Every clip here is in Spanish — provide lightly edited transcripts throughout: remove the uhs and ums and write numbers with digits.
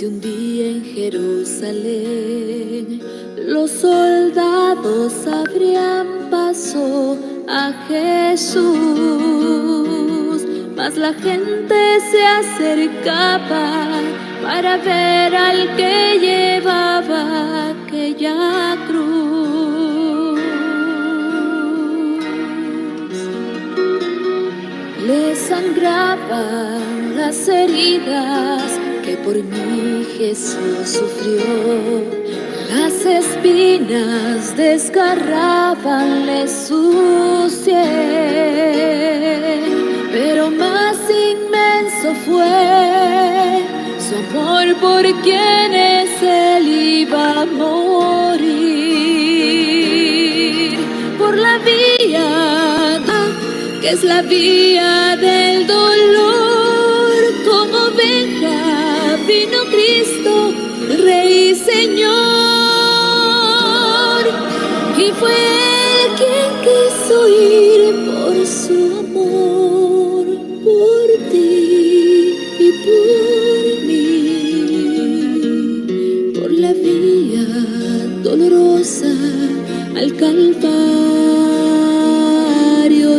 Desde un día en Jerusalén, los soldados abrían paso a Jesús, mas la gente se acercaba para ver al que llevaba aquella cruz. Le sangraban las heridas que por mí Jesús sufrió. Las espinas desgarrabanle su sien, pero más inmenso fue su amor por quienes él iba a morir. Por la vía que es la vía del dolor, como oveja vino Cristo, Rey y Señor, y fue Él quien quiso ir por su amor, por ti y por mí, por la vía dolorosa al Calvario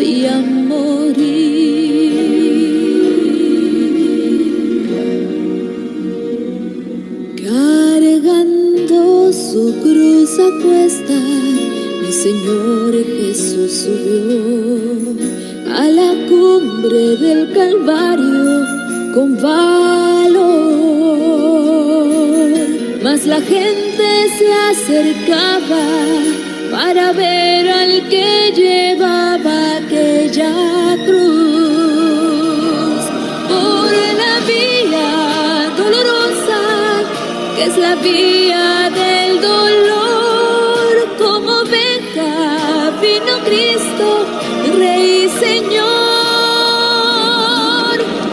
y a morir. Cargando su cruz a cuesta, mi Señor Jesús subió a la cumbre del Calvario con valor, mas la gente se acercaba para ver al que llevaba aquella cruz. Por la vía dolorosa, que es la vía del dolor, como oveja vino Cristo, Rey y Señor,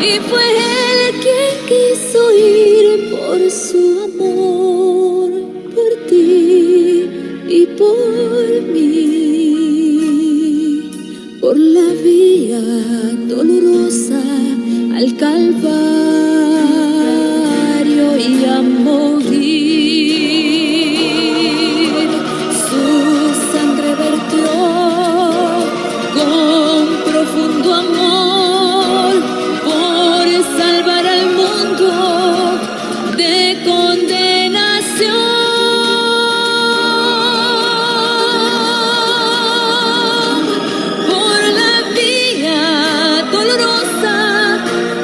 y fue Él quien quiso ir por su amor, por ti y por mí, por la vía dolorosa al Calvario y a morir. Su sangre vertió con profundo amor por salvar al mundo de condenación.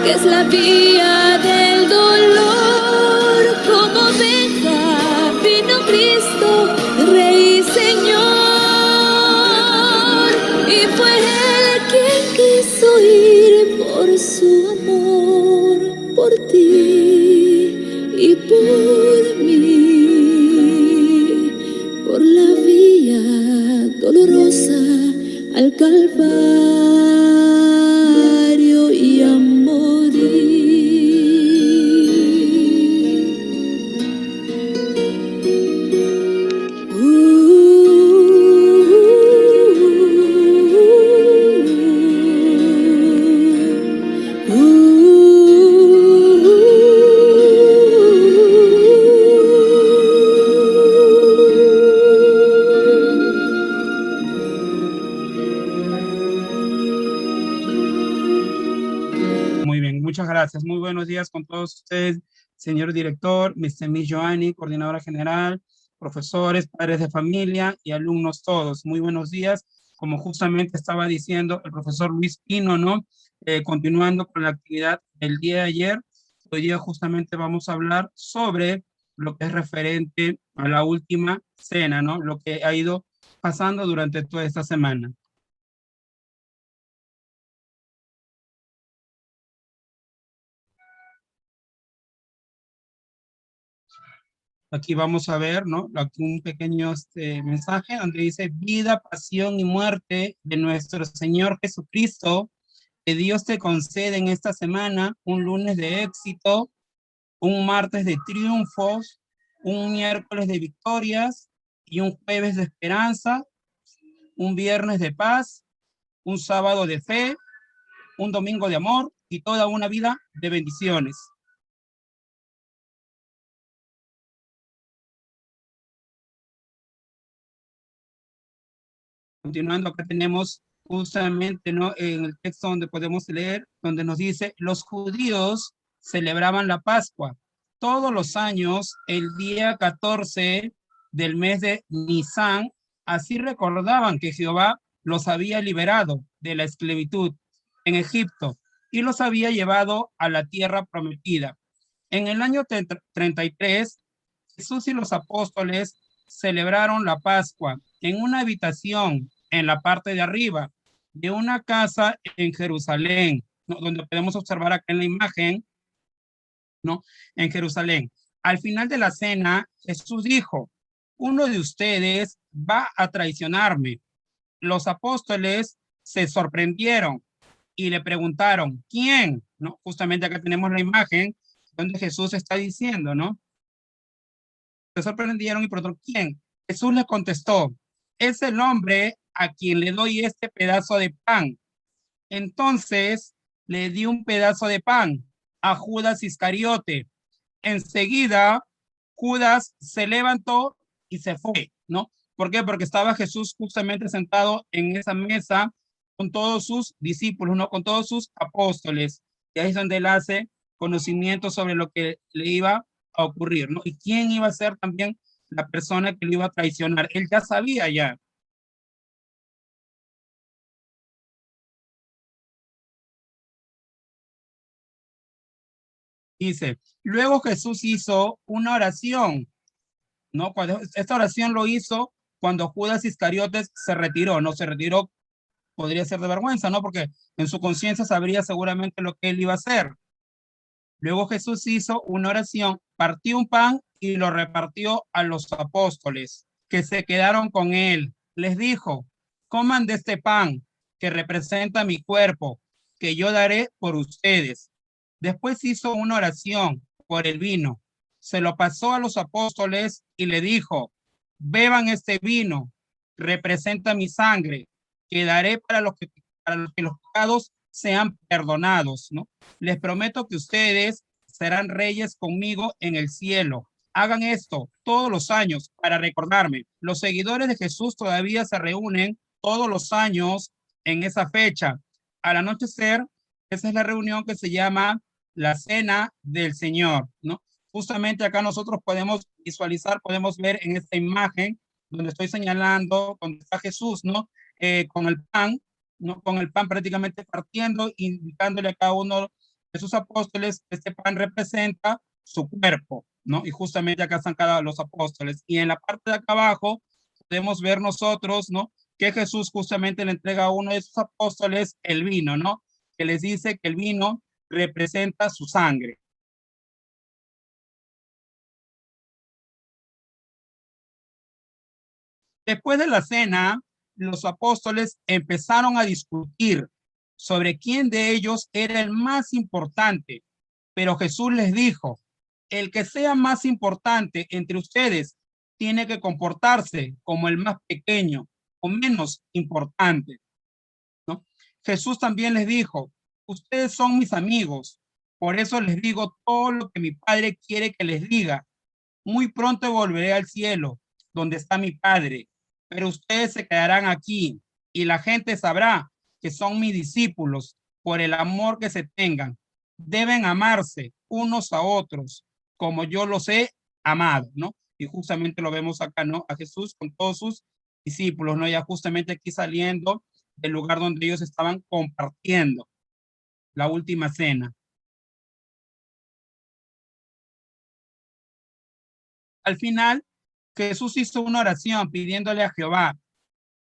Es la vía del dolor, como oveja vino Cristo, Rey y Señor, y fue Él quien quiso ir por su amor, por ti y por mí, por la vía dolorosa al Calvario y a morir. Muy bien, muchas gracias. Muy buenos días con todos ustedes, señor director, Mr. Miss Joanny, coordinadora general, profesores, padres de familia y alumnos todos. Muy buenos días. Como justamente estaba diciendo el profesor Luis Pino, ¿no? Continuando con la actividad del día de ayer, hoy día justamente vamos a hablar sobre lo que es referente a la última cena, ¿no? Lo que ha ido pasando durante toda esta semana. Aquí vamos a ver, ¿no? Aquí un pequeño mensaje donde dice: vida, pasión y muerte de nuestro Señor Jesucristo. Que Dios te concede en esta semana un lunes de éxito, un martes de triunfos, un miércoles de victorias y un jueves de esperanza, un viernes de paz, un sábado de fe, un domingo de amor y toda una vida de bendiciones. Continuando, acá tenemos justamente, ¿no? En el texto donde podemos leer, donde nos dice, los judíos celebraban la Pascua todos los años, el día 14 del mes de Nisan, así recordaban que Jehová los había liberado de la esclavitud en Egipto y los había llevado a la tierra prometida. En el año 33, Jesús y los apóstoles celebraron la Pascua en una habitación en la parte de arriba de una casa en Jerusalén, ¿no? Donde podemos observar acá en la imagen, ¿no? En Jerusalén. Al final de la cena, Jesús dijo, uno de ustedes va a traicionarme. Los apóstoles se sorprendieron y le preguntaron, ¿quién? ¿No? Justamente acá tenemos la imagen donde Jesús está diciendo, ¿no? Se sorprendieron y preguntaron, ¿quién? Jesús les contestó, es el hombre a quien le doy este pedazo de pan. Entonces le di un pedazo de pan a Judas Iscariote. Enseguida Judas se levantó y se fue, ¿no? ¿Por qué? Porque estaba Jesús justamente sentado en esa mesa con todos sus discípulos, ¿no? Con todos sus apóstoles. Y ahí es donde él hace conocimiento sobre lo que le iba a ocurrir, ¿no? Y quién iba a ser también la persona que le iba a traicionar. Él ya sabía ya. Dice, luego Jesús hizo una oración, ¿no? Cuando esta oración lo hizo cuando Judas Iscariotes se retiró, no se retiró, podría ser de vergüenza, ¿no? Porque en su conciencia sabría seguramente lo que él iba a hacer. Luego Jesús hizo una oración, partió un pan y lo repartió a los apóstoles que se quedaron con él. Les dijo, coman de este pan que representa mi cuerpo, que yo daré por ustedes. Después hizo una oración por el vino. Se lo pasó a los apóstoles y le dijo, beban este vino, representa mi sangre, que daré para los que los pecados sean perdonados, ¿no? Les prometo que ustedes serán reyes conmigo en el cielo. Hagan esto todos los años para recordarme. Los seguidores de Jesús todavía se reúnen todos los años en esa fecha. Al anochecer, esa es la reunión que se llama la Cena del Señor, ¿no? Justamente acá nosotros podemos visualizar, podemos ver en esta imagen donde estoy señalando, donde está Jesús, ¿no? Con el pan, ¿no? Con el pan prácticamente partiendo, indicándole a cada uno de sus apóstoles, este pan representa su cuerpo, ¿no? Y justamente acá están cada los apóstoles. Y en la parte de acá abajo podemos ver nosotros, ¿no? Que Jesús justamente le entrega a uno de sus apóstoles el vino, ¿no? Que les dice que el vino representa su sangre. Después de la cena, los apóstoles empezaron a discutir sobre quién de ellos era el más importante, pero Jesús les dijo, el que sea más importante entre ustedes tiene que comportarse como el más pequeño o menos importante, ¿no? Jesús también les dijo, ustedes son mis amigos, por eso les digo todo lo que mi Padre quiere que les diga. Muy pronto volveré al cielo, donde está mi Padre, pero ustedes se quedarán aquí y la gente sabrá que son mis discípulos por el amor que se tengan. Deben amarse unos a otros como yo los he amado, ¿no? Y justamente lo vemos acá, ¿no? A Jesús con todos sus discípulos, ¿no? Ya justamente aquí saliendo del lugar donde ellos estaban compartiendo la última cena. Al final, Jesús hizo una oración pidiéndole a Jehová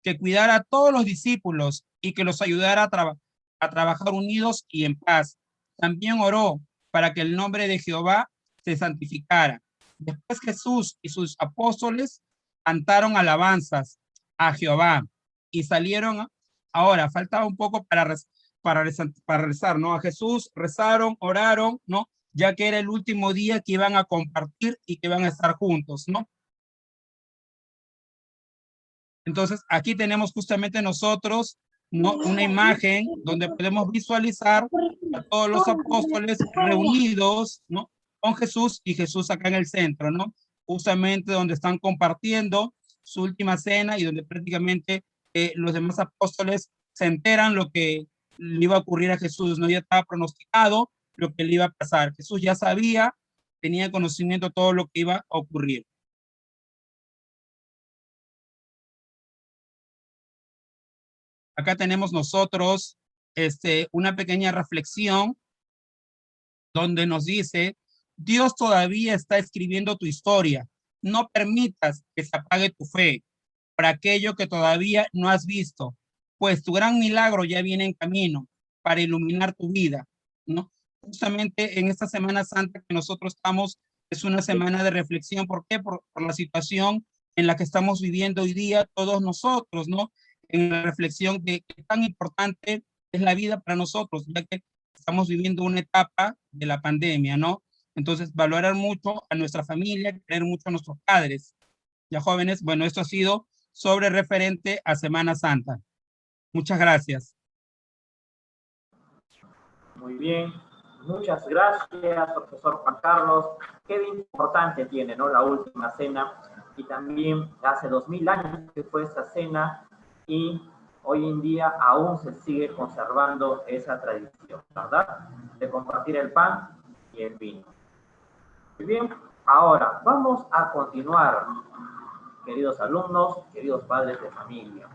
que cuidara a todos los discípulos y que los ayudara a trabajar unidos y en paz. También oró para que el nombre de Jehová se santificara. Después Jesús y sus apóstoles cantaron alabanzas a Jehová y salieron. Ahora, faltaba un poco para rezar, ¿no? A Jesús rezaron, oraron, ¿no? Ya que era el último día que iban a compartir y que iban a estar juntos, ¿no? Entonces, aquí tenemos justamente nosotros, ¿no? Una imagen donde podemos visualizar a todos los apóstoles reunidos, ¿no? Con Jesús y Jesús acá en el centro, ¿no? Justamente donde están compartiendo su última cena y donde prácticamente los demás apóstoles se enteran lo que le iba a ocurrir a Jesús, ¿no? Ya estaba pronosticado lo que le iba a pasar. Jesús ya sabía, tenía conocimiento de todo lo que iba a ocurrir. Acá tenemos nosotros una pequeña reflexión donde nos dice, Dios todavía está escribiendo tu historia. No permitas que se apague tu fe por aquello que todavía no has visto, pues tu gran milagro ya viene en camino para iluminar tu vida, ¿no? Justamente en esta Semana Santa que nosotros estamos, es una semana de reflexión. ¿Por qué? Por la situación en la que estamos viviendo hoy día todos nosotros, ¿no? En la reflexión que tan importante es la vida para nosotros, ya que estamos viviendo una etapa de la pandemia, ¿no? Entonces, valorar mucho a nuestra familia, querer mucho a nuestros padres. Ya jóvenes, bueno, esto ha sido sobre referente a Semana Santa. Muchas gracias. Muy bien, muchas gracias, profesor Juan Carlos. Qué importante tiene, ¿no? La última cena, y también hace 2000 años que fue esa cena, y hoy en día aún se sigue conservando esa tradición, ¿verdad? De compartir el pan y el vino. Muy bien, ahora vamos a continuar, queridos alumnos, queridos padres de familia.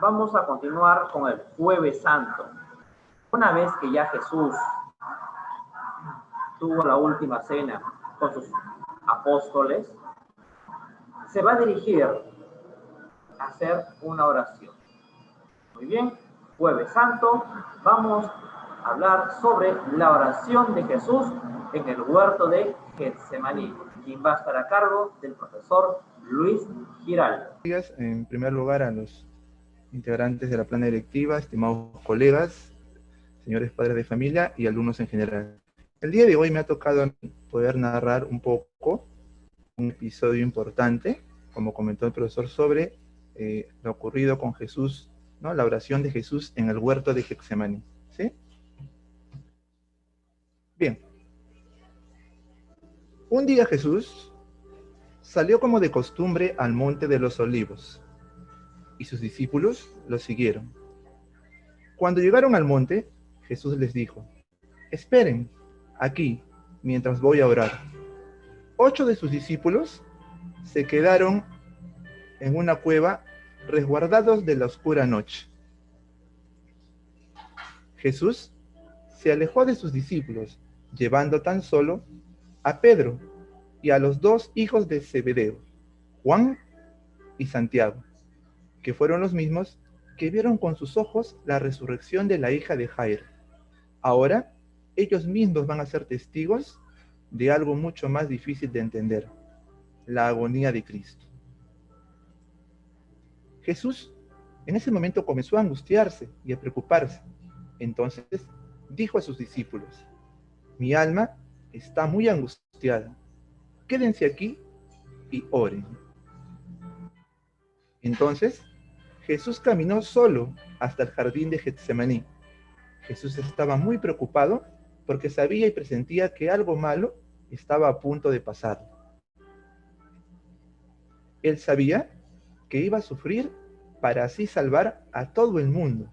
Vamos a continuar con el Jueves Santo. Una vez que ya Jesús tuvo la última cena con sus apóstoles, se va a dirigir a hacer una oración. Muy bien, Jueves Santo, vamos a hablar sobre la oración de Jesús en el huerto de Getsemaní, quien va a estar a cargo del profesor Luis Giraldo. En primer lugar, a los integrantes de la plana directiva, estimados colegas, señores padres de familia y alumnos en general. El día de hoy me ha tocado poder narrar un poco un episodio importante, como comentó el profesor, sobre lo ocurrido con Jesús, ¿no? La oración de Jesús en el huerto de Getsemaní, ¿sí? Bien. Un día Jesús salió como de costumbre al monte de los olivos, y sus discípulos lo siguieron. Cuando llegaron al monte, Jesús les dijo, esperen aquí mientras voy a orar. 8 de sus discípulos se quedaron en una cueva resguardados de la oscura noche. Jesús se alejó de sus discípulos, llevando tan solo a Pedro y a los 2 hijos de Zebedeo, Juan y Santiago, que fueron los mismos que vieron con sus ojos la resurrección de la hija de Jairo. Ahora, ellos mismos van a ser testigos de algo mucho más difícil de entender, la agonía de Cristo. Jesús en ese momento comenzó a angustiarse y a preocuparse. Entonces dijo a sus discípulos, mi alma está muy angustiada, quédense aquí y oren. Entonces Jesús caminó solo hasta el jardín de Getsemaní. Jesús estaba muy preocupado porque sabía y presentía que algo malo estaba a punto de pasar. Él sabía que iba a sufrir para así salvar a todo el mundo.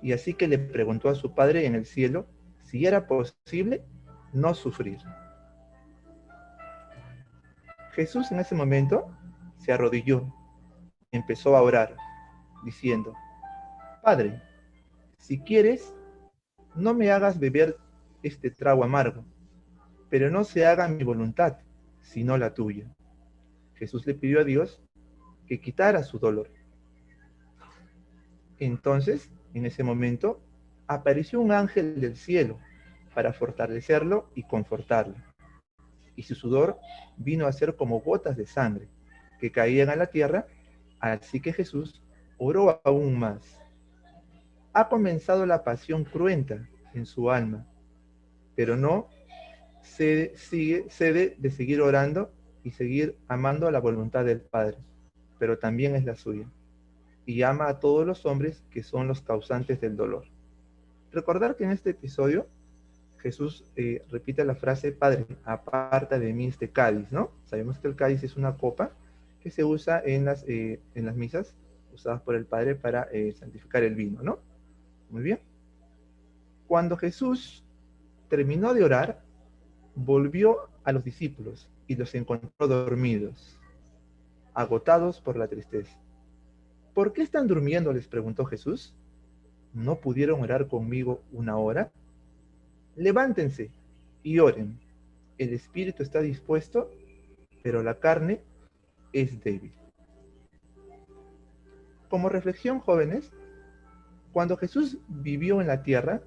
Y así que le preguntó a su Padre en el cielo si era posible no sufrir. Jesús en ese momento se arrodilló y empezó a orar, diciendo, Padre, si quieres, no me hagas beber este trago amargo, pero no se haga mi voluntad, sino la tuya. Jesús le pidió a Dios que quitara su dolor. Entonces, en ese momento, apareció un ángel del cielo para fortalecerlo y confortarlo. Y su sudor vino a ser como gotas de sangre que caían a la tierra, así que Jesús oró aún más. Ha comenzado la pasión cruenta en su alma, pero no cede de seguir orando y seguir amando a la voluntad del Padre, pero también es la suya, y ama a todos los hombres que son los causantes del dolor. Recordar que en este episodio Jesús repite la frase, Padre, aparta de mí este cáliz, ¿no? Sabemos que el cáliz es una copa que se usa en las misas usadas por el Padre para santificar el vino, ¿no? Muy bien. Cuando Jesús terminó de orar, volvió a los discípulos y los encontró dormidos, agotados por la tristeza. ¿Por qué están durmiendo?, les preguntó Jesús. ¿No pudieron orar conmigo una hora? Levántense y oren. El espíritu está dispuesto, pero la carne es débil. Como reflexión, jóvenes, cuando Jesús vivió en la tierra,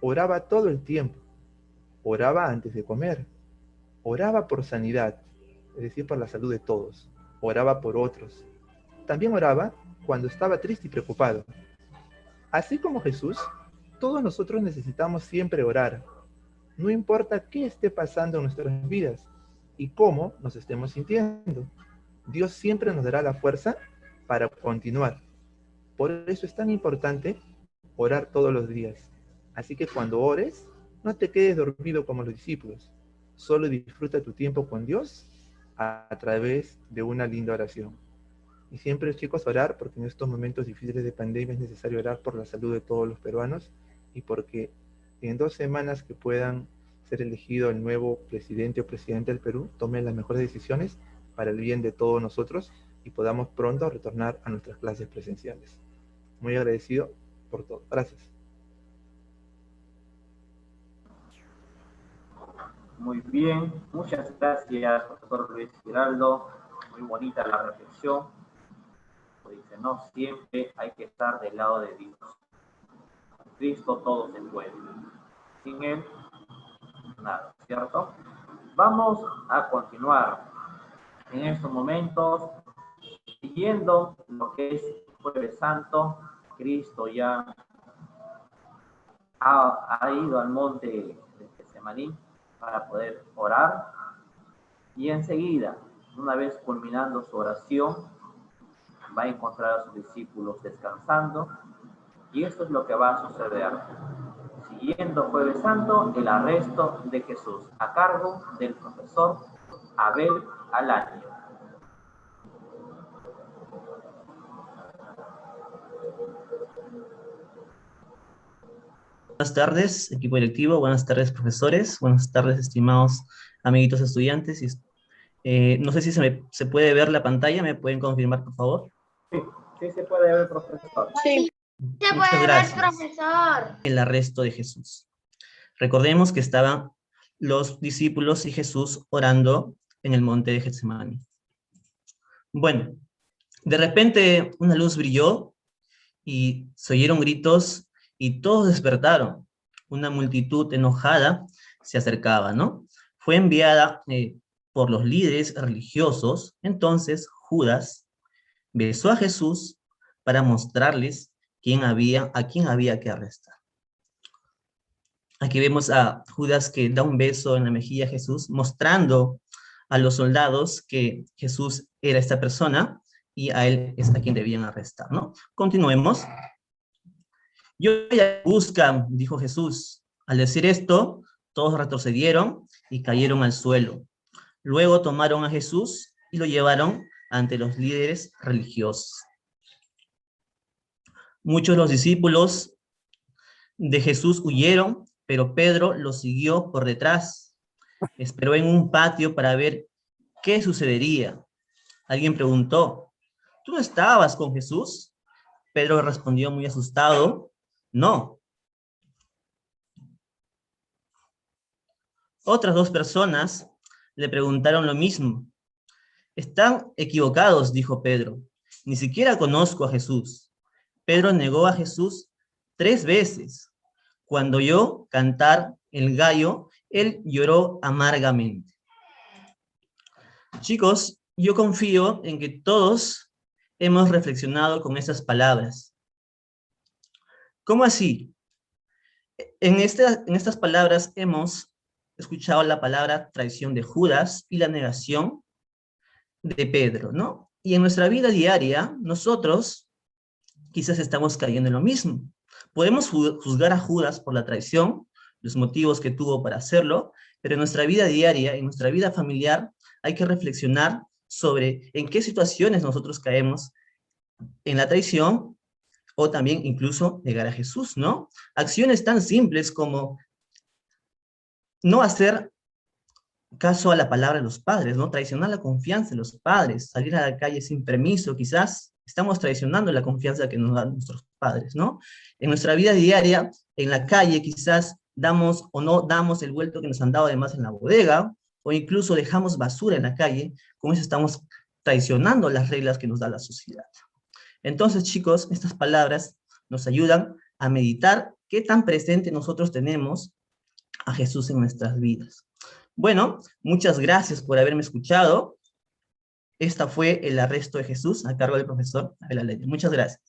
oraba todo el tiempo. Oraba antes de comer. Oraba por sanidad, es decir, por la salud de todos. Oraba por otros. También oraba cuando estaba triste y preocupado. Así como Jesús, todos nosotros necesitamos siempre orar. No importa qué esté pasando en nuestras vidas y cómo nos estemos sintiendo. Dios siempre nos dará la fuerza para continuar. Por eso es tan importante orar todos los días. Así que cuando ores, no te quedes dormido como los discípulos. Solo disfruta tu tiempo con Dios a través de una linda oración. Y siempre, chicos, orar, porque en estos momentos difíciles de pandemia es necesario orar por la salud de todos los peruanos y porque en 2 semanas que puedan ser elegido el nuevo presidente o presidente del Perú, tomen las mejores decisiones para el bien de todos nosotros y podamos pronto retornar a nuestras clases presenciales. Muy agradecido por todo. Gracias. Muy bien, muchas gracias, profesor Luis Giraldo. Muy bonita la reflexión. Dice, no siempre hay que estar del lado de Dios. Con Cristo todo se puede. Sin Él, nada, ¿cierto? Vamos a continuar en estos momentos siguiendo lo que es Jueves Santo. Cristo ya ha ido al monte de Getsemaní para poder orar y enseguida, una vez culminando su oración, va a encontrar a sus discípulos descansando y esto es lo que va a suceder. Siguiendo Jueves Santo, el arresto de Jesús a cargo del profesor Abel Alaño. Buenas tardes, equipo directivo. Buenas tardes, profesores. Buenas tardes, estimados amiguitos estudiantes. No sé si se puede ver la pantalla. ¿Me pueden confirmar, por favor? Sí se puede ver, profesor. Sí. Se Muchas puede ver, gracias. profesor. El arresto de Jesús. Recordemos que estaban los discípulos y Jesús orando en el monte de Getsemaní. Bueno, de repente una luz brilló y se oyeron gritos y todos despertaron. Una multitud enojada se acercaba, ¿no? Fue enviada por los líderes religiosos. Entonces Judas besó a Jesús para mostrarles a quién había que arrestar. Aquí vemos a Judas que da un beso en la mejilla a Jesús, mostrando a los soldados que Jesús era esta persona y a él es a quien debían arrestar, ¿no? Continuemos. Yo ya buscan, dijo Jesús. Al decir esto, todos retrocedieron y cayeron al suelo. Luego tomaron a Jesús y lo llevaron ante los líderes religiosos. Muchos de los discípulos de Jesús huyeron, pero Pedro lo siguió por detrás. Esperó en un patio para ver qué sucedería. Alguien preguntó, ¿tú no estabas con Jesús? Pedro respondió muy asustado, no. Otras 2 personas le preguntaron lo mismo. Están equivocados, dijo Pedro. Ni siquiera conozco a Jesús. Pedro negó a Jesús 3 veces. Cuando oyó cantar el gallo, él lloró amargamente. Chicos, yo confío en que todos hemos reflexionado con estas palabras. ¿Cómo así? En estas palabras hemos escuchado la palabra traición de Judas y la negación de Pedro, ¿no? Y en nuestra vida diaria, nosotros quizás estamos cayendo en lo mismo. Podemos juzgar a Judas por la traición, los motivos que tuvo para hacerlo, pero en nuestra vida diaria, en nuestra vida familiar, hay que reflexionar sobre en qué situaciones nosotros caemos en la traición, o también incluso negar a Jesús, ¿no? Acciones tan simples como no hacer caso a la palabra de los padres, ¿no? Traicionar la confianza de los padres, salir a la calle sin permiso, quizás estamos traicionando la confianza que nos dan nuestros padres, ¿no? En nuestra vida diaria, en la calle, quizás damos o no damos el vuelto que nos han dado además en la bodega, o incluso dejamos basura en la calle, con eso estamos traicionando las reglas que nos da la sociedad. Entonces, chicos, estas palabras nos ayudan a meditar qué tan presente nosotros tenemos a Jesús en nuestras vidas. Bueno, muchas gracias por haberme escuchado. Esta fue el arresto de Jesús a cargo del profesor Abel Aleña. Muchas gracias.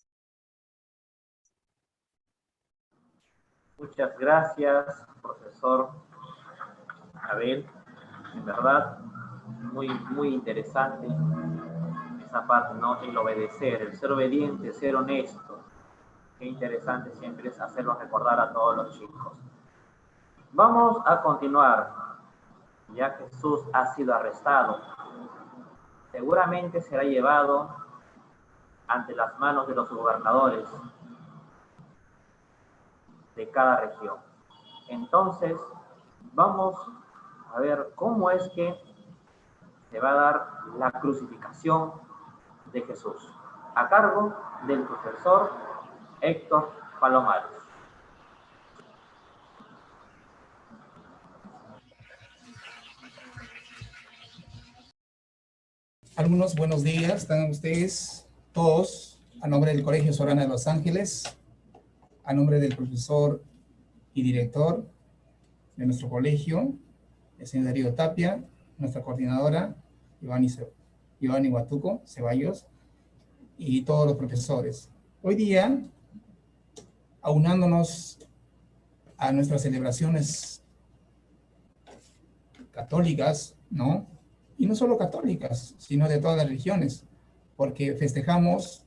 Muchas gracias, profesor Abel. En verdad, muy interesante esa parte, ¿no? El obedecer, el ser obediente, el ser honesto. Qué interesante siempre es hacerlo recordar a todos los chicos. Vamos a continuar. Ya Jesús ha sido arrestado, seguramente será llevado ante las manos de los gobernadores de cada región. Entonces, vamos a ver cómo es que se va a dar la crucificación de Jesús, a cargo del profesor Héctor Palomares. Algunos buenos días, tengan ustedes todos, a nombre del Colegio Sorana de Los Ángeles, a nombre del profesor y director de nuestro colegio, el señor Darío Tapia, nuestra coordinadora, Ivani Huatuco Ceballos, y todos los profesores. Hoy día, aunándonos a nuestras celebraciones católicas, ¿no? Y no solo católicas, sino de todas las religiones, porque festejamos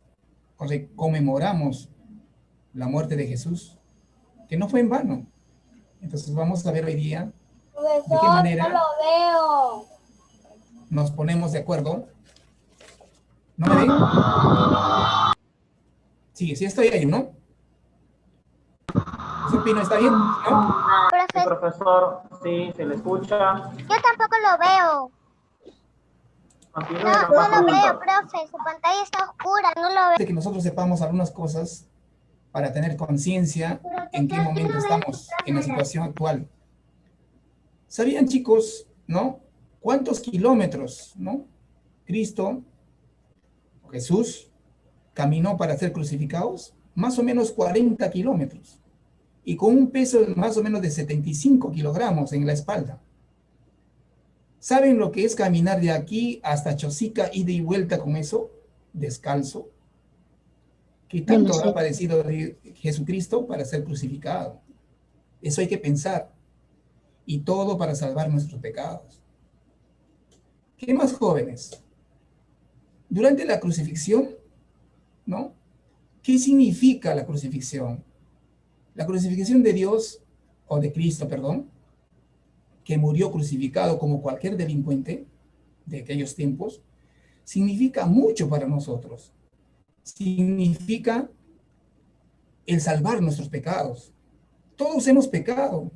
o conmemoramos la muerte de Jesús, que no fue en vano. Entonces vamos a ver hoy día de qué manera nos ponemos de acuerdo. ¿No me ven? Sí, sí estoy ahí, ¿no? ¿Su opinión está bien? ¿No? Sí, profesor, sí, se le escucha. Yo tampoco lo veo. Continúe No, con no la lo pregunta. veo, profe. Su pantalla está oscura, no lo veo. De que nosotros sepamos algunas cosas para tener conciencia en qué momento estamos en la situación actual. ¿Sabían, chicos, no? ¿Cuántos kilómetros, no? Cristo, Jesús, caminó para ser crucificados? Más o menos 40 kilómetros. Y con un peso más o menos de 75 kilogramos en la espalda. ¿Saben lo que es caminar de aquí hasta Chosica, ida y vuelta con eso? Descalzo. ¿Qué tanto habrá padecido Jesucristo para ser crucificado? Eso hay que pensar. Y todo para salvar nuestros pecados. ¿Qué más, jóvenes? Durante la crucifixión, ¿no? ¿Qué significa la crucifixión? La crucifixión de Dios, o de Cristo, perdón, que murió crucificado como cualquier delincuente de aquellos tiempos, significa mucho para nosotros. Significa el salvar nuestros pecados. Todos hemos pecado,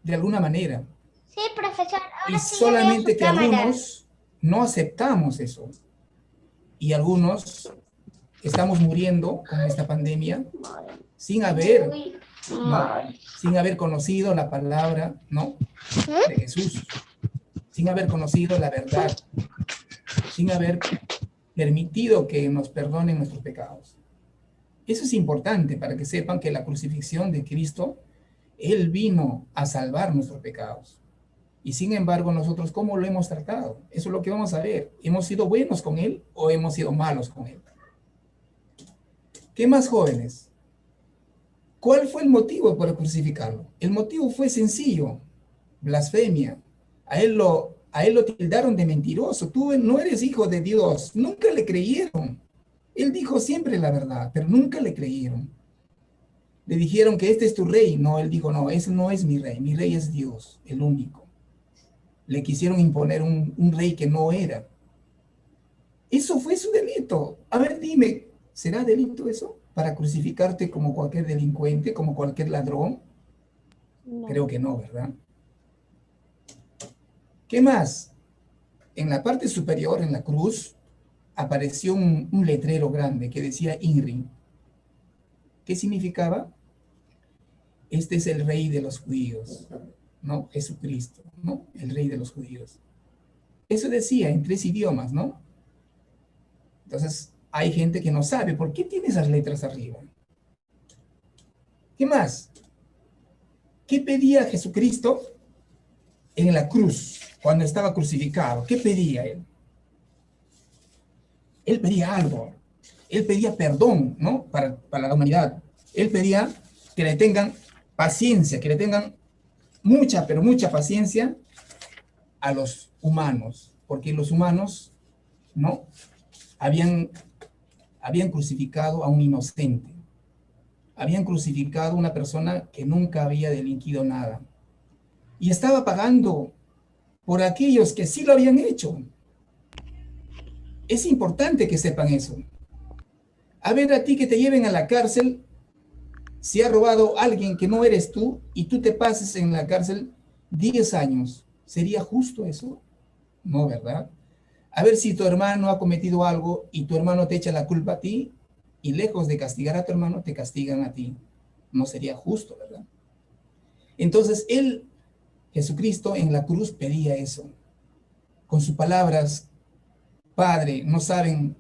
de alguna manera. Sí, profesor. Ahora Y sí solamente que ya veo su cámara. algunos no aceptamos eso. Y algunos estamos muriendo con esta pandemia sin haber, ¿no? Sin haber conocido la palabra, ¿no? de Jesús, sin haber conocido la verdad, sin haber permitido que nos perdonen nuestros pecados. Eso es importante para que sepan que la crucifixión de Cristo, Él vino a salvar nuestros pecados. Y sin embargo, nosotros, ¿cómo lo hemos tratado? Eso es lo que vamos a ver. ¿Hemos sido buenos con Él o hemos sido malos con Él? ¿Qué más, jóvenes? ¿Cuál fue el motivo para crucificarlo? El motivo fue sencillo: blasfemia. A él lo tildaron de mentiroso. Tú no eres hijo de Dios. Nunca le creyeron. Él dijo siempre la verdad, pero nunca le creyeron. Le dijeron que este es tu rey. No, él dijo, no, ese no es mi rey es Dios, el único. Le quisieron imponer un rey que no era. Eso fue su delito. A ver, dime, ¿Será delito eso? ¿Para crucificarte como cualquier delincuente, como cualquier ladrón? No. Creo que no, ¿verdad? ¿Qué más? En la parte superior, en la cruz, apareció un letrero grande que decía INRI. ¿Qué significaba? Este es el rey de los judíos, ¿no? Jesucristo, ¿no? El rey de los judíos. Eso decía en 3 idiomas, ¿no? Entonces, hay gente que no sabe por qué tiene esas letras arriba. ¿Qué más? ¿Qué pedía Jesucristo en la cruz, cuando estaba crucificado? ¿Qué pedía él? Él pedía algo. Él pedía perdón, ¿no? Para la humanidad. Él pedía que le tengan paciencia, que le tengan mucha, pero mucha paciencia a los humanos, porque los humanos, ¿no? Habían crucificado a un inocente. Habían crucificado a una persona que nunca había delinquido nada. Y estaba pagando por aquellos que sí lo habían hecho. Es importante que sepan eso. A ver, a ti que te lleven a la cárcel, si ha robado alguien que no eres tú y tú te pases en la cárcel 10 años, ¿sería justo eso? No, ¿verdad? A ver si tu hermano ha cometido algo y tu hermano te echa la culpa a ti y lejos de castigar a tu hermano, te castigan a ti. No sería justo, ¿verdad? Entonces, Jesucristo en la cruz pedía eso. Con sus palabras, Padre, no saben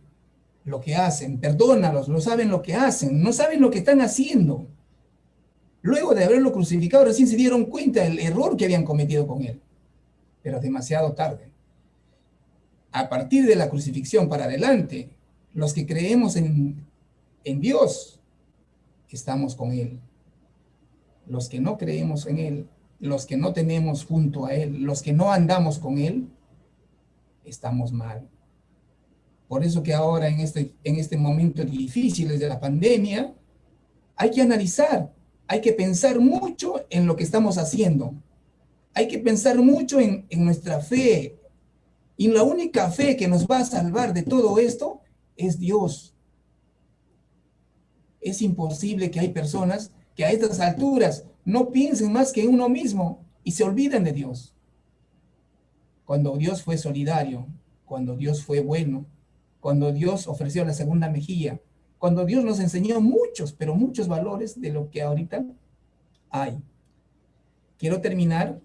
lo que hacen, perdónalos, no saben lo que hacen, no saben lo que están haciendo. Luego de haberlo crucificado, recién se dieron cuenta del error que habían cometido con él, pero demasiado tarde. A partir de la crucifixión para adelante, los que creemos en Dios, estamos con él. Los que no creemos en él, los que no tenemos junto a él, los que no andamos con él, estamos mal. Por eso que ahora en este momento difícil de la pandemia, hay que analizar, hay que pensar mucho en lo que estamos haciendo. Hay que pensar mucho en nuestra fe. Y la única fe que nos va a salvar de todo esto es Dios. Es imposible que hay personas que a estas alturas no piensen más que en uno mismo y se olvidan de Dios. Cuando Dios fue solidario, cuando Dios fue bueno, cuando Dios ofreció la segunda mejilla, cuando Dios nos enseñó muchos, pero muchos valores de lo que ahorita hay. Quiero terminar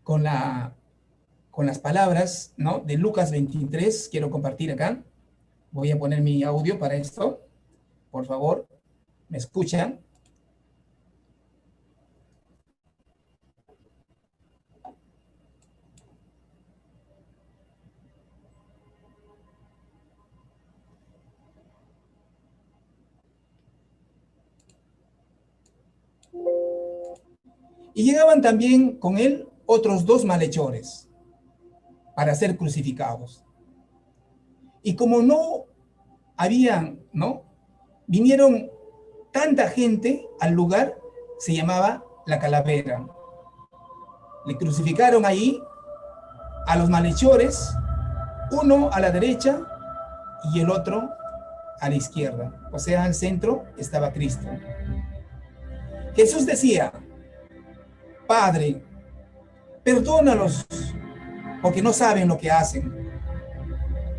con las palabras, ¿no?, de Lucas 23. Quiero compartir acá. Voy a poner mi audio para esto. Por favor, ¿me escuchan? Y llegaban también con él otros 2 malhechores para ser crucificados. Y como no habían, ¿no?, vinieron tanta gente al lugar, se llamaba La Calavera. Le crucificaron ahí a los malhechores, uno a la derecha y el otro a la izquierda. O sea, al centro estaba Cristo. Jesús decía: Padre, perdónalos, porque no saben lo que hacen.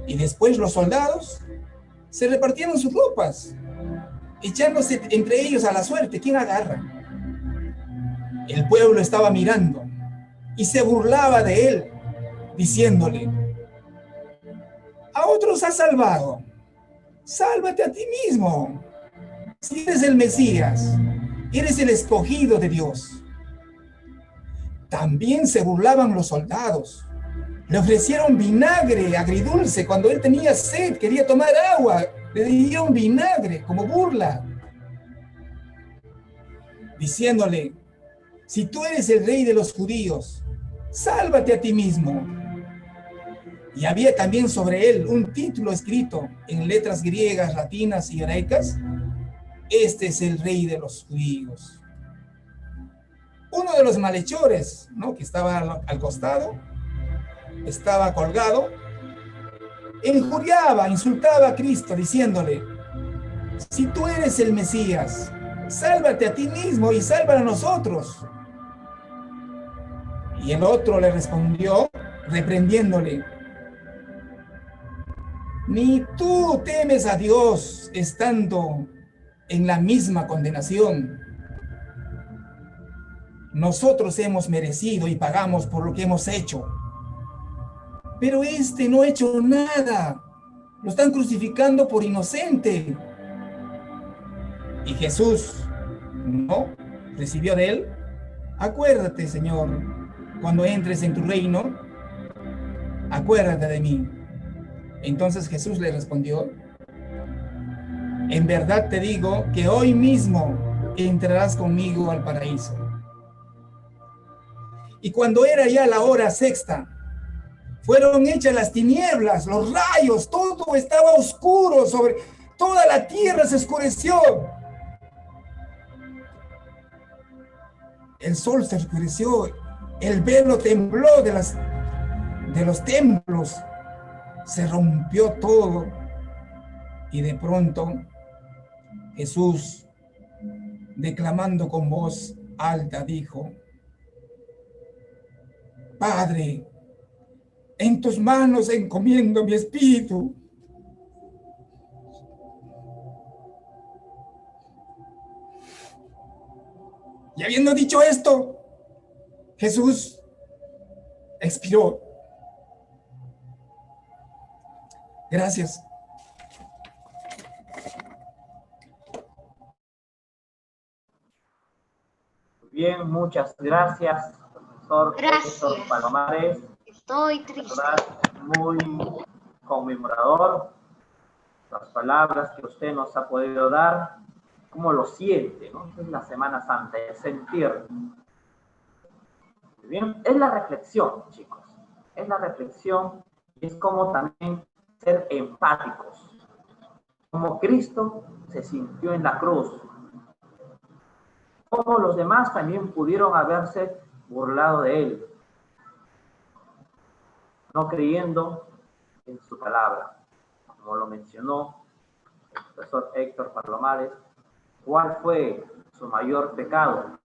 Y después los soldados se repartieron sus ropas, echándose entre ellos a la suerte. ¿Quién agarra? El pueblo estaba mirando y se burlaba de él, diciéndole: a otros has salvado, sálvate a ti mismo. Si eres el Mesías, eres el escogido de Dios. También se burlaban los soldados. Le ofrecieron vinagre agridulce cuando él tenía sed, quería tomar agua. Le dieron vinagre como burla, diciéndole: si tú eres el rey de los judíos, sálvate a ti mismo. Y había también sobre él un título escrito en letras griegas, latinas y hebraicas: este es el rey de los judíos. Uno de los malhechores, ¿no?, que estaba al costado, estaba colgado, injuriaba, insultaba a Cristo, diciéndole: si tú eres el Mesías, sálvate a ti mismo y salva a nosotros. Y el otro le respondió, reprendiéndole: ni tú temes a Dios estando en la misma condenación. Nosotros hemos merecido y pagamos por lo que hemos hecho. Pero este no ha hecho nada. Lo están crucificando por inocente. Y Jesús no recibió de él: acuérdate, Señor, cuando entres en tu reino, acuérdate de mí. Entonces Jesús le respondió: en verdad te digo que hoy mismo entrarás conmigo al paraíso. Y cuando era ya la hora sexta, fueron hechas las tinieblas, los rayos, todo estaba oscuro, sobre toda la tierra se oscureció. El sol se oscureció, el velo tembló de los templos, se rompió todo. Y de pronto Jesús, declamando con voz alta, dijo: Padre, en tus manos encomiendo mi espíritu. Y habiendo dicho esto, Jesús expiró. Gracias. Bien, muchas gracias, profesor Héctor Palomares. Estoy triste. ¿Verdad? Muy conmemorador. Las palabras que usted nos ha podido dar, cómo lo siente, ¿no? Es la Semana Santa, el sentir. Bien, es la reflexión, chicos. Es la reflexión y es como también ser empáticos. Como Cristo se sintió en la cruz. Como los demás también pudieron haberse burlado de él, no creyendo en su palabra. Como lo mencionó el profesor Héctor Palomares, ¿cuál fue su mayor pecado?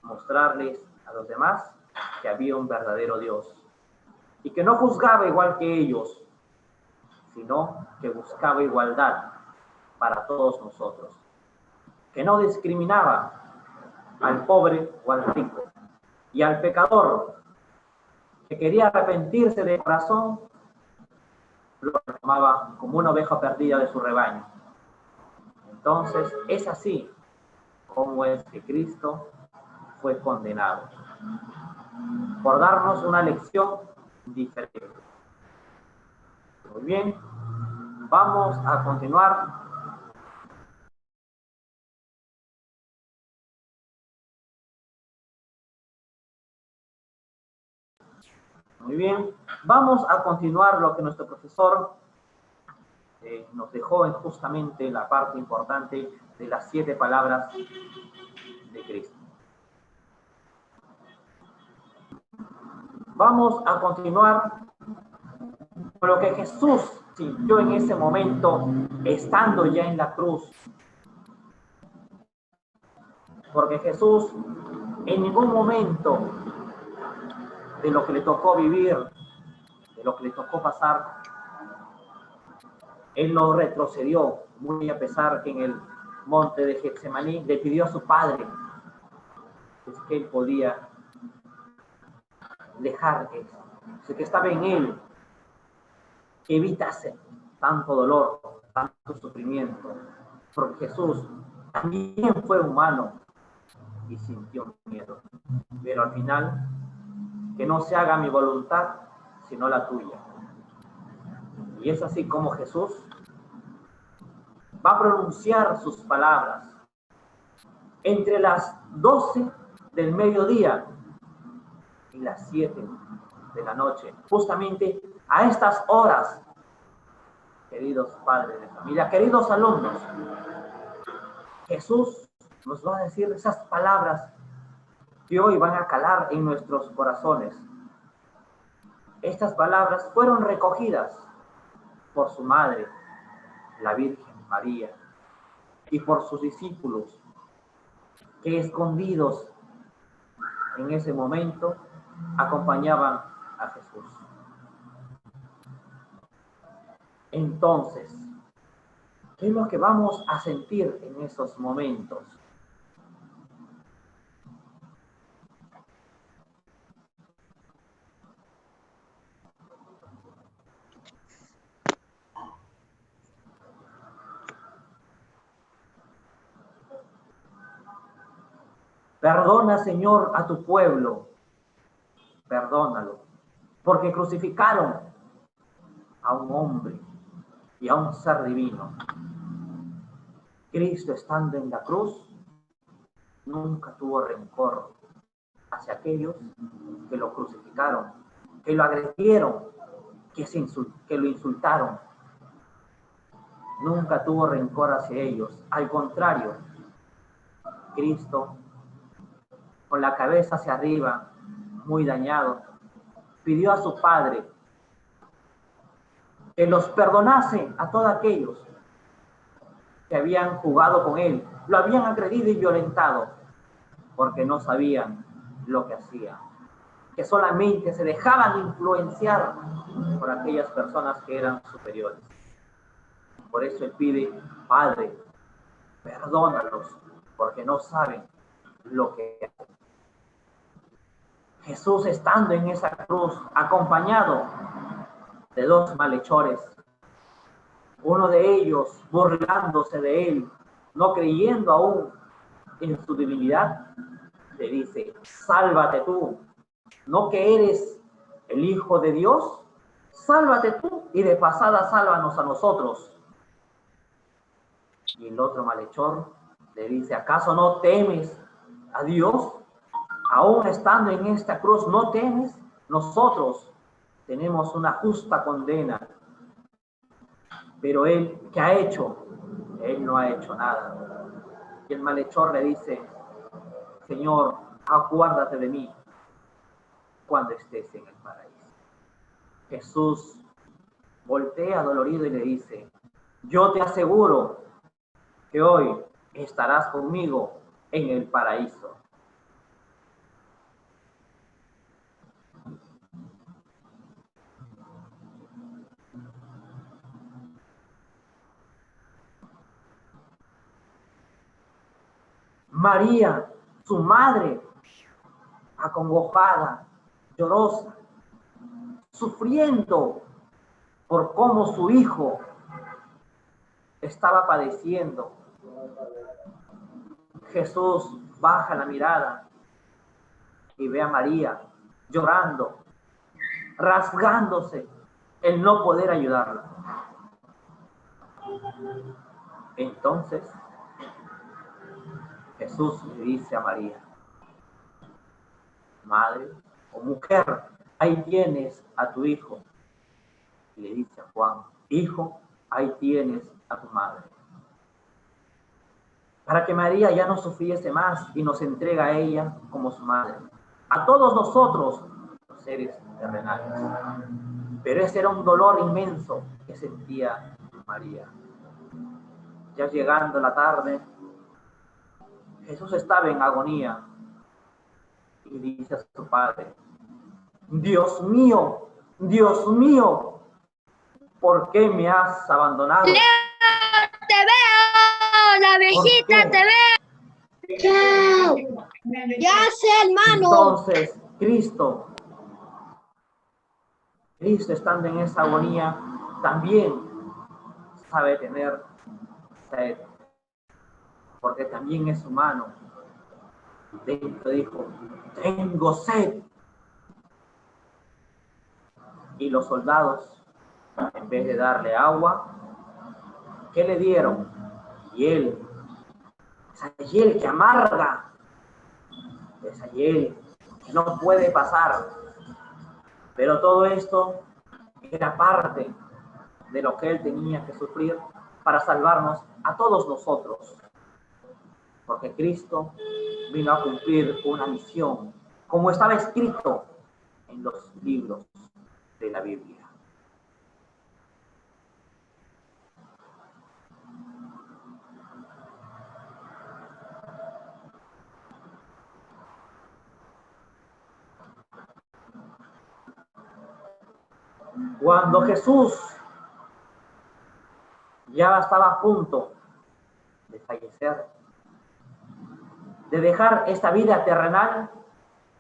Mostrarles a los demás que había un verdadero Dios y que no juzgaba igual que ellos, sino que buscaba igualdad para todos nosotros, que no discriminaba al pobre o al rico, y al pecador que quería arrepentirse de corazón, lo tomaba como una oveja perdida de su rebaño. Entonces, es así como es que Cristo fue condenado, por darnos una lección diferente. Muy bien, vamos a continuar. Muy bien, vamos a continuar lo que nuestro profesor nos dejó en justamente la parte importante de las 7 palabras de Cristo. Vamos a continuar con lo que Jesús sintió en ese momento, estando ya en la cruz. Porque Jesús en ningún momento de lo que le tocó vivir, de lo que le tocó pasar, él no retrocedió, muy a pesar que en el monte de Getsemaní le pidió a su padre pues, que él podía dejar eso, que estaba en él, que evitase tanto dolor, tanto sufrimiento, porque Jesús también fue humano y sintió miedo, pero al final, que no se haga mi voluntad, sino la tuya. Y es así como Jesús va a pronunciar sus palabras entre las 12 del mediodía y las 7 de la noche. Justamente a estas horas, queridos padres de familia, queridos alumnos, Jesús nos va a decir esas palabras que hoy van a calar en nuestros corazones. estas palabras fueron recogidas por su madre, la Virgen María, y por sus discípulos, que escondidos en ese momento acompañaban a Jesús. Entonces, ¿qué es lo que vamos a sentir en esos momentos? Perdona, Señor, a tu pueblo. Perdónalo. Porque crucificaron a un hombre y a un ser divino. Cristo, estando en la cruz, nunca tuvo rencor hacia aquellos que lo crucificaron, que lo agredieron, que lo insultaron. Nunca tuvo rencor hacia ellos. Al contrario, Cristo, con la cabeza hacia arriba, muy dañado, pidió a su Padre que los perdonase a todos aquellos que habían jugado con él, lo habían agredido y violentado, porque no sabían lo que hacían, que solamente se dejaban influenciar por aquellas personas que eran superiores. Por eso él pide: Padre, perdónalos, porque no saben lo que hacen. Jesús, estando en esa cruz, acompañado de dos malhechores, uno de ellos burlándose de él, no creyendo aún en su divinidad, le dice: sálvate tú, ¿no que eres el Hijo de Dios? Sálvate tú y de pasada sálvanos a nosotros. Y el otro malhechor le dice: ¿acaso no temes a Dios? Aún estando en esta cruz, ¿no temes? Nosotros tenemos una justa condena. Pero él, ¿qué ha hecho? Él no ha hecho nada. Y el malhechor le dice: Señor, acuérdate de mí cuando estés en el paraíso. Jesús voltea dolorido y le dice: yo te aseguro que hoy estarás conmigo en el paraíso. María, su madre, acongojada, llorosa, sufriendo por cómo su hijo estaba padeciendo. Jesús baja la mirada y ve a María llorando, rasgándose, el no poder ayudarla. Entonces Jesús le dice a María: madre o mujer, ahí tienes a tu hijo. Y le dice a Juan: hijo, ahí tienes a tu madre. Para que María ya no sufriese más y nos entrega a ella como su madre, a todos nosotros, los seres terrenales. Pero ese era un dolor inmenso que sentía María. Ya llegando la tarde, Jesús estaba en agonía y dice a su padre: Dios mío, ¿por qué me has abandonado? Leo, te veo, la abejita te veo. Chao. Ya sé, hermano. Entonces, Cristo estando en esa agonía, también sabe tener sed, porque también es humano. Dentro dijo: tengo sed. Y los soldados, en vez de darle agua, ¿qué le dieron? Hiel. Esa hiel que amarga, esa hiel que no puede pasar. Pero todo esto era parte de lo que él tenía que sufrir para salvarnos a todos nosotros. Porque Cristo vino a cumplir una misión, como estaba escrito en los libros. de la Biblia. Cuando Jesús ya estaba a punto de fallecer, de dejar esta vida terrenal,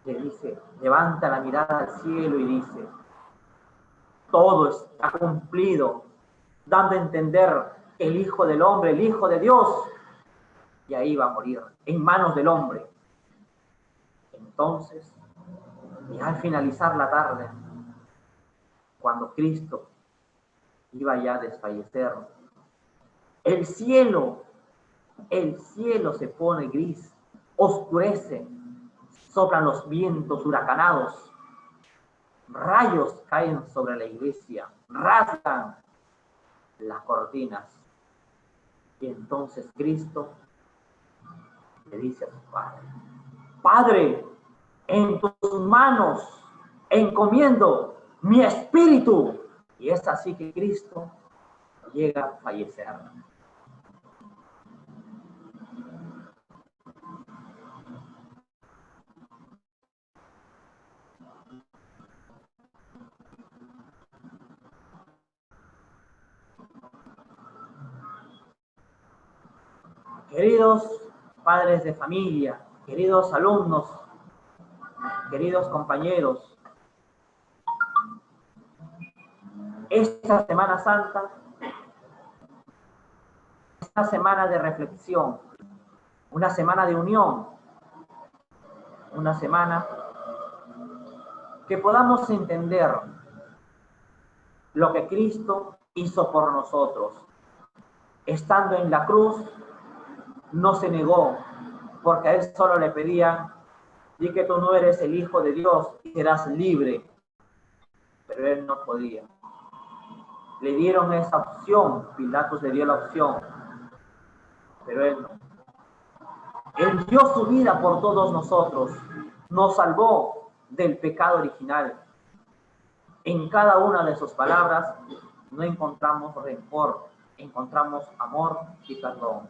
le dice, levanta la mirada al cielo y dice, todo está cumplido, dando a entender que el Hijo del Hombre, el Hijo de Dios, y ahí va a morir, en manos del hombre. Entonces, y al finalizar la tarde, cuando Cristo iba ya a desfallecer, el cielo se pone gris, oscurece, soplan los vientos huracanados, rayos caen sobre la iglesia, rasgan las cortinas. Y entonces Cristo le dice a su Padre, Padre, en tus manos encomiendo mi espíritu. Y es así que Cristo llega a fallecer. Queridos padres de familia, queridos alumnos, queridos compañeros, esta Semana Santa es una semana de reflexión, una semana de unión, una semana que podamos entender lo que Cristo hizo por nosotros. Estando en la cruz, no se negó, porque a él solo le pedían, di que tú no eres el Hijo de Dios y serás libre. Pero él no podía. Le dieron esa opción, Pilatos le dio la opción, pero él no. Él dio su vida por todos nosotros, nos salvó del pecado original. En cada una de sus palabras no encontramos rencor, encontramos amor y perdón.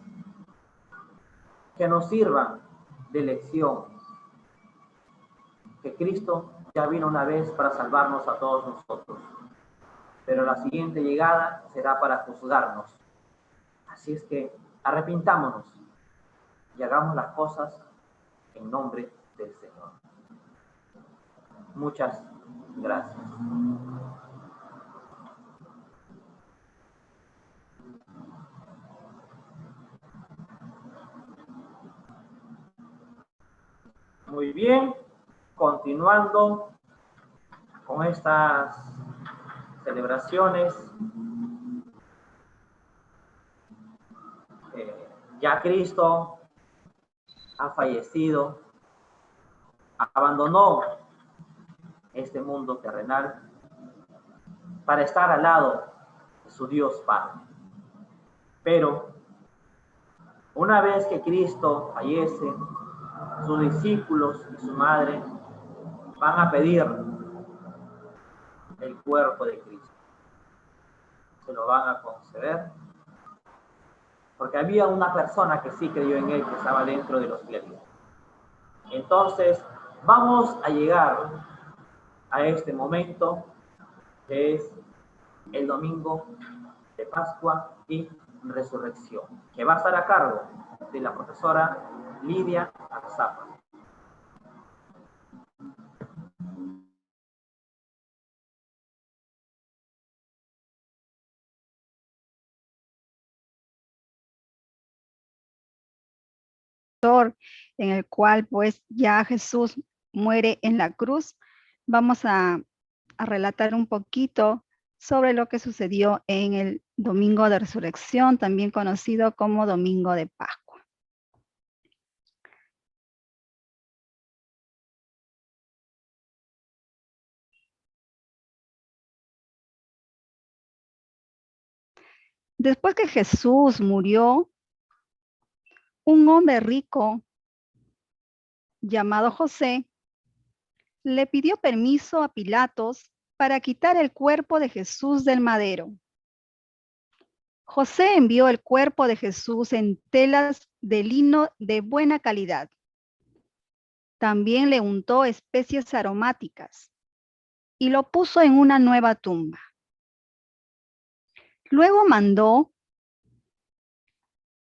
Que nos sirvan de lección. Que Cristo ya vino una vez para salvarnos a todos nosotros, pero la siguiente llegada será para juzgarnos. Así es que arrepintámonos y hagamos las cosas en nombre del Señor. Muchas gracias. Muy bien, continuando con estas celebraciones, ya Cristo ha fallecido, abandonó este mundo terrenal para estar al lado de su Dios Padre. Pero una vez que Cristo fallece, sus discípulos y su madre van a pedir el cuerpo de Cristo. Se lo van a conceder, porque había una persona que sí creyó en él, que estaba dentro de los clérigos. Entonces, vamos a llegar a este momento, que es el domingo de Pascua y Resurrección, que va a estar a cargo de la profesora Lidia Arzapa. En el cual pues ya Jesús muere en la cruz, vamos a relatar un poquito sobre lo que sucedió en el Domingo de Resurrección, también conocido como Domingo de Pascua. Después que Jesús murió, un hombre rico llamado José le pidió permiso a Pilatos para quitar el cuerpo de Jesús del madero. José envió el cuerpo de Jesús en telas de lino de buena calidad. También le untó especies aromáticas y lo puso en una nueva tumba. Luego mandó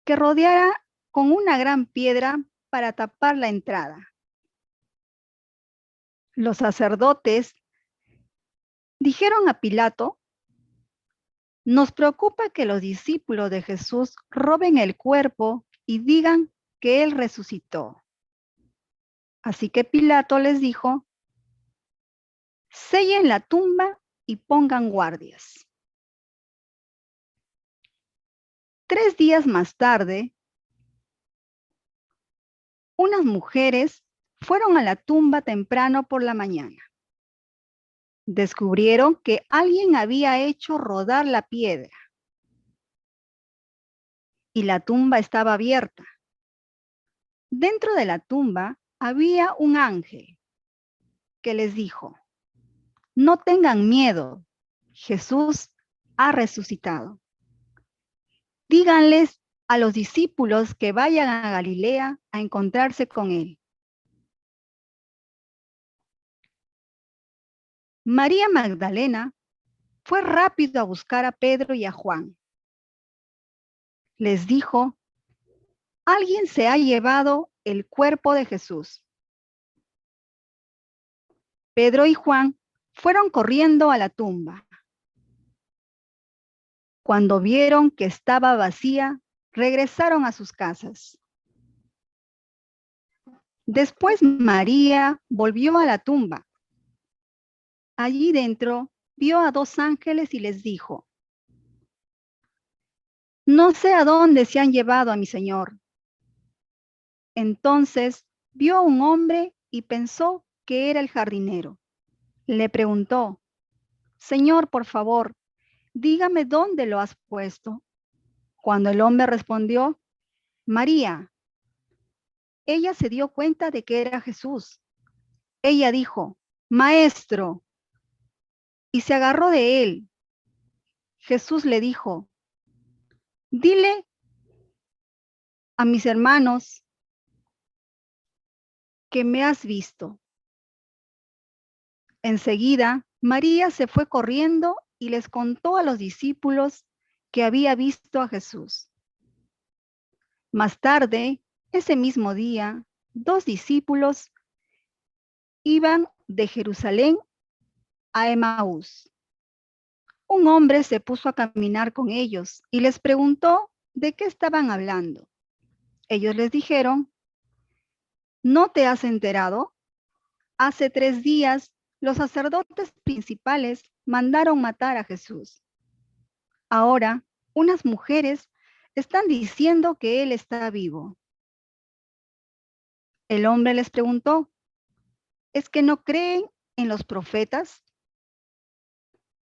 que rodeara con una gran piedra para tapar la entrada. Los sacerdotes dijeron a Pilato: nos preocupa que los discípulos de Jesús roben el cuerpo y digan que él resucitó. Así que Pilato les dijo: sellen la tumba y pongan guardias. 3 días más tarde, unas mujeres fueron a la tumba temprano por la mañana. Descubrieron que alguien había hecho rodar la piedra y la tumba estaba abierta. Dentro de la tumba había un ángel que les dijo: no tengan miedo, Jesús ha resucitado. Díganles a los discípulos que vayan a Galilea a encontrarse con él. María Magdalena fue rápido a buscar a Pedro y a Juan. Les dijo: alguien se ha llevado el cuerpo de Jesús. Pedro y Juan fueron corriendo a la tumba. Cuando vieron que estaba vacía, regresaron a sus casas. Después María volvió a la tumba. Allí dentro vio a 2 ángeles y les dijo: no sé a dónde se han llevado a mi Señor. Entonces vio a un hombre y pensó que era el jardinero. Le preguntó: Señor, por favor, dígame dónde lo has puesto. Cuando el hombre respondió: María. Ella se dio cuenta de que era Jesús. Ella dijo: Maestro, y se agarró de él. Jesús le dijo: dile a mis hermanos que me has visto. Enseguida, María se fue corriendo y les contó a los discípulos que había visto a Jesús. Más tarde, ese mismo día, 2 discípulos iban de Jerusalén a Emaús. Un hombre se puso a caminar con ellos y les preguntó de qué estaban hablando. Ellos les dijeron: ¿no te has enterado? Hace 3 días los sacerdotes principales mandaron matar a Jesús. Ahora, unas mujeres están diciendo que él está vivo. El hombre les preguntó: ¿es que no creen en los profetas?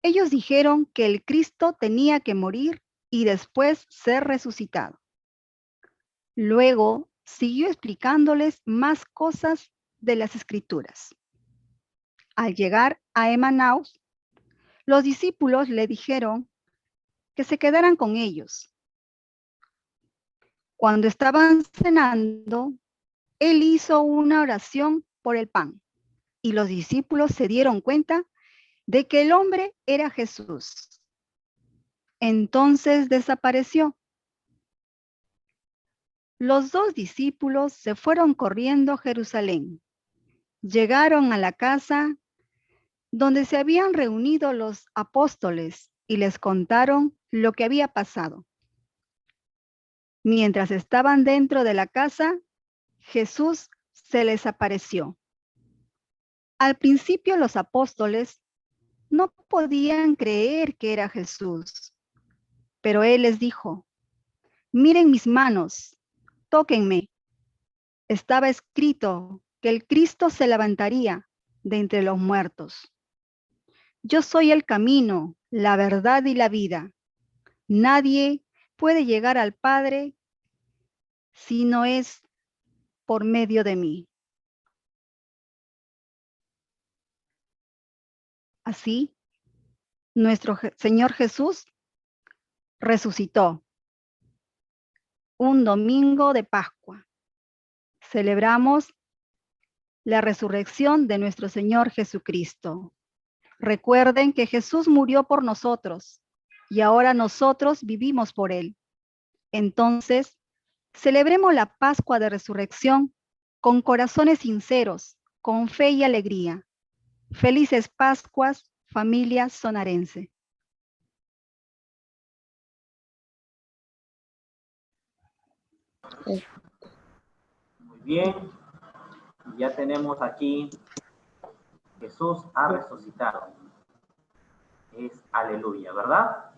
Ellos dijeron que el Cristo tenía que morir y después ser resucitado. Luego siguió explicándoles más cosas de las Escrituras. Al llegar a Emaús, los discípulos le dijeron que se quedaran con ellos. Cuando estaban cenando, él hizo una oración por el pan y los discípulos se dieron cuenta de que el hombre era Jesús. Entonces desapareció. Los 2 discípulos se fueron corriendo a Jerusalén. Llegaron a la casa donde se habían reunido los apóstoles y les contaron lo que había pasado. Mientras estaban dentro de la casa, Jesús se les apareció. Al principio los apóstoles no podían creer que era Jesús, pero él les dijo: miren mis manos, tóquenme. Estaba escrito que el Cristo se levantaría de entre los muertos. Yo soy el camino, la verdad y la vida. Nadie puede llegar al Padre si no es por medio de mí. Así nuestro Señor Jesús resucitó. Un domingo de Pascua. Celebramos la resurrección de nuestro Señor Jesucristo. Recuerden que Jesús murió por nosotros y ahora nosotros vivimos por Él. Entonces, celebremos la Pascua de Resurrección con corazones sinceros, con fe y alegría. Felices Pascuas, familia sonarense. Muy bien. Ya tenemos aquí, Jesús ha resucitado. Es aleluya, ¿verdad?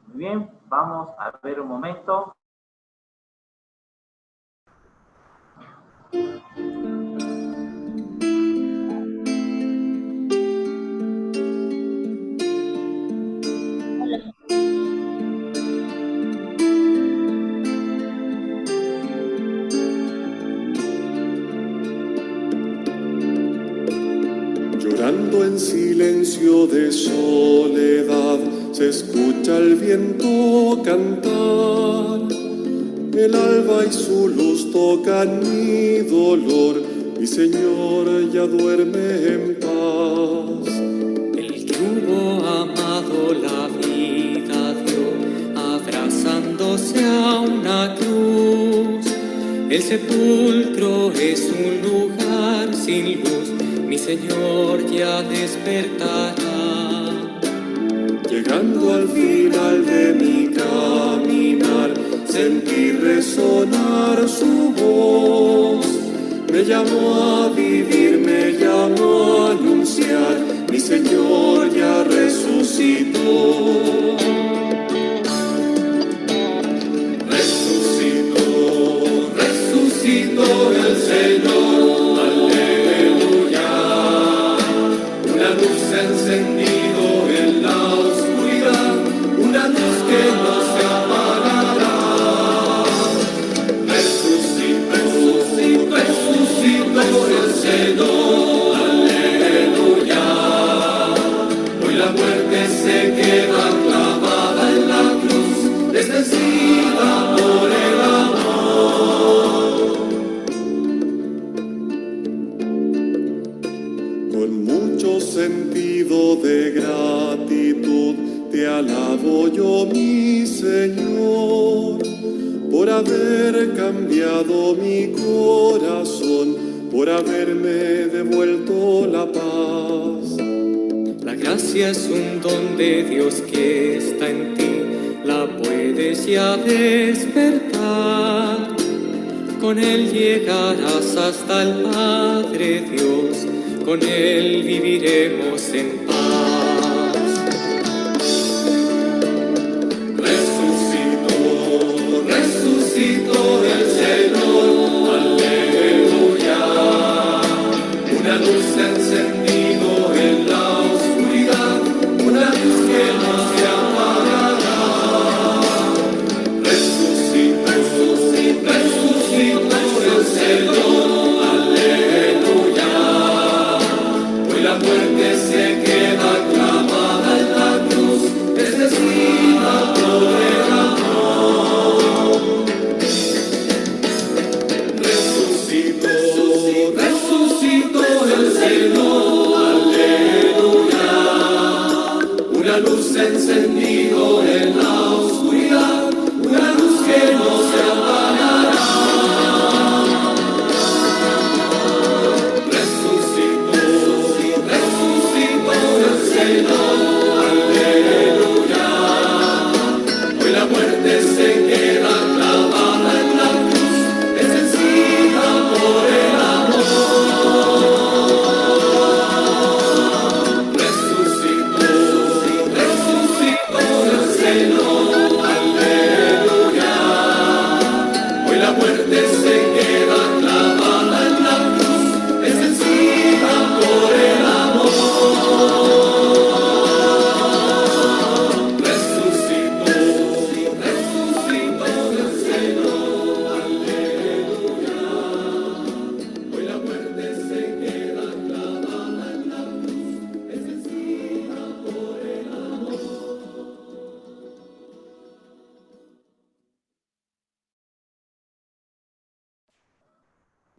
Muy bien, vamos a ver un momento. Llorando en silencio de soledad, se escucha el viento cantar. El alba y su luz tocan mi dolor, mi Señor ya duerme en paz. El que hubo amado la vida dio, abrazándose a una cruz. El sepulcro es un lugar sin luz, mi Señor ya despertará. Llegando al final de mi caminar, sentí resonar su voz. Me llamó a vivir, me llamó a anunciar, mi Señor ya resucitó. Resucitó, resucitó el Señor, aleluya. Una luz encendido en la oscuridad, una luz que no se apagará. Resucitó, resucitó el Señor, aleluya. Hoy la muerte se queda clavada en la cruz, desvencida por el amor. Con mucho sentido de gratitud te alabo yo, mi Señor, por haber cambiado mi corazón, por haberme devuelto la paz. La gracia es un don de Dios que está en ti, la puedes ya despertar. Con Él llegarás hasta el Padre Dios, con Él viviremos en paz. Resucitó, resucitó el Señor, aleluya. Una luz encendido en la oscuridad, una luz que no se apagará. Resucitó, resucitó el Señor, aleluya. Hoy la muerte se queda clavada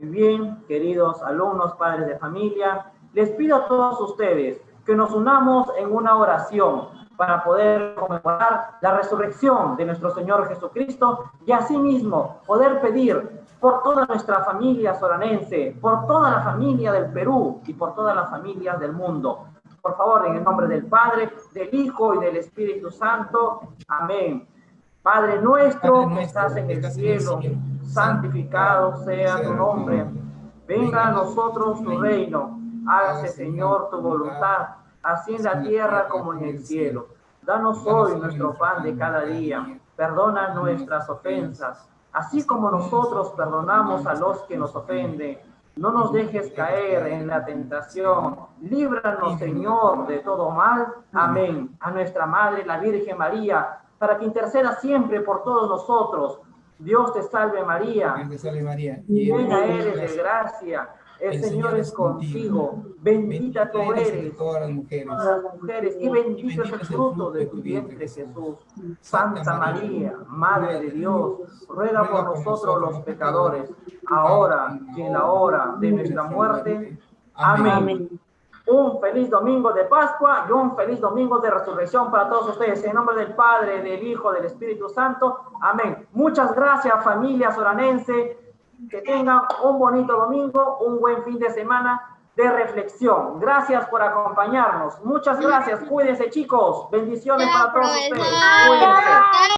Bien, queridos alumnos, padres de familia, les pido a todos ustedes que nos unamos en una oración para poder conmemorar la resurrección de nuestro Señor Jesucristo y asimismo poder pedir por toda nuestra familia soranense, por toda la familia del Perú y por todas las familias del mundo. Por favor, en el nombre del Padre, del Hijo y del Espíritu Santo. Amén. Padre nuestro que estás en el cielo, santificado sea tu nombre. Venga a nosotros tu reino. Hágase, Señor, tu voluntad, así en la tierra como en el cielo. Danos hoy nuestro pan de cada día. Perdona nuestras ofensas, así como nosotros perdonamos a los que nos ofenden. No nos dejes caer en la tentación. Líbranos, Señor, de todo mal. Amén. A nuestra Madre, la Virgen María, para que interceda siempre por todos nosotros. Dios te salve María. Dios te salve María. Llena eres de gracia. El Señor es contigo. Bendita tú eres todas las mujeres y bendito es el fruto de tu vientre, Jesús. Santa María, Madre de Dios, ruega por nosotros los pecadores, ahora y en la hora de nuestra muerte. Amén. Un feliz domingo de Pascua y un feliz domingo de resurrección para todos ustedes. En nombre del Padre, del Hijo, del Espíritu Santo. Amén. Muchas gracias, familia soranense. Que tengan un bonito domingo, un buen fin de semana de reflexión. Gracias por acompañarnos. Muchas gracias. Cuídense, chicos. Bendiciones para todos ustedes. Cuídense.